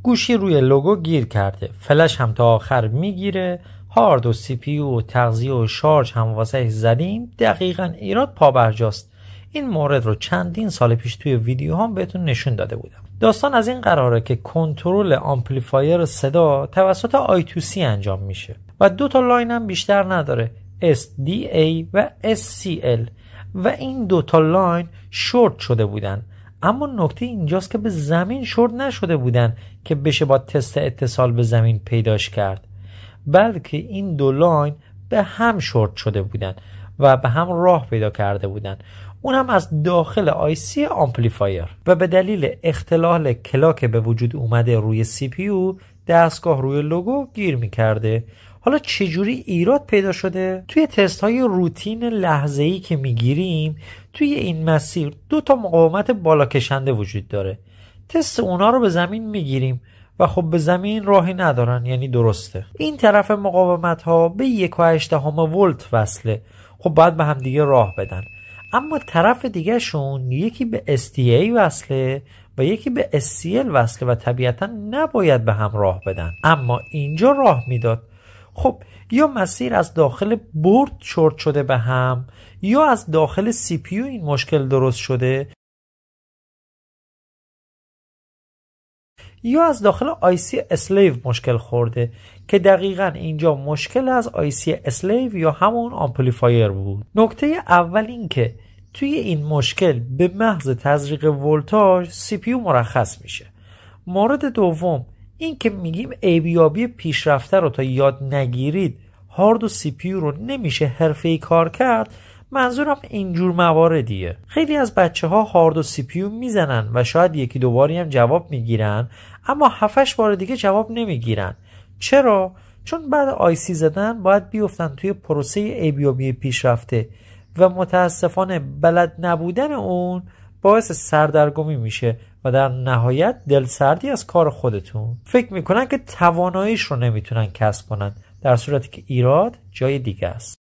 گوشی روی لوگو گیر کرده، فلش هم تا آخر میگیره، هارد و سی پی یو و تغذیه و شارژ هم واسه زدیم. دقیقاً ایراد پابرجاست. این مورد رو چندین سال پیش توی ویدیو هم بهتون نشون داده بودم. داستان از این قراره که کنترل آمپلیفایر صدا توسط I2C انجام میشه و 2 تا لاین هم بیشتر نداره، SDA و SCL، و این 2 تا لاین شورت شده بودن. اما نکته اینجاست که به زمین شورت نشده بودن که بشه با تست اتصال به زمین پیداش کرد، بلکه این 2 لاین به هم شورت شده بودن و به هم راه پیدا کرده بودن، اونم از داخل آیسی آمپلیفایر، و به دلیل اختلال کلاک به وجود اومده روی سی پی یو دستگاه روی لوگو گیر میکرده. حالا چجوری ایراد پیدا شده؟ توی تست های روتین لحظه‌ای که میگیریم توی این مسیر 2 تا مقاومت بالا کشنده وجود داره. تست اونا رو به زمین میگیریم و خب به زمین راهی ندارن، یعنی درسته. این طرف مقاومت ها به 1.8 ولت وصله، خب باید به هم دیگه راه بدن. اما طرف دیگه شون یکی به SDA وصله و یکی به SCL وصله و طبیعتا نباید به هم راه بدن، اما اینجا راه میداد. خب یا مسیر از داخل بورد شورت شده به هم، یا از داخل سی پی یو این مشکل درست شده، یا از داخل آیسی اسلیو مشکل خورده که دقیقاً اینجا مشکل از آیسی اسلیو یا همون آمپلیفایر بود. نکته اول این که توی این مشکل به محض تزریق ولتاژ سی پی یو مرخص میشه. مورد دوم این که میگیم ایبیابی پیشرفته رو تا یاد نگیرید هارد و سی پی یو رو نمیشه حرفه‌ای کار کرد، منظورم اینجور مواردیه. خیلی از بچه ها هارد و سی پی یو میزنن و شاید 1-2 باری هم جواب میگیرن، اما 7-8 بار دیگه جواب نمیگیرن. چرا؟ چون بعد آیسی زدن باید بیفتن توی پروسه ایبیابی پیشرفته و متاسفانه بلد نبودن اون باعث سردرگمی میشه و در نهایت دلسردی از کار خودتون. فکر میکنن که تواناییش رو نمیتونن کسب کنن، در صورتی که ایراد جای دیگه است.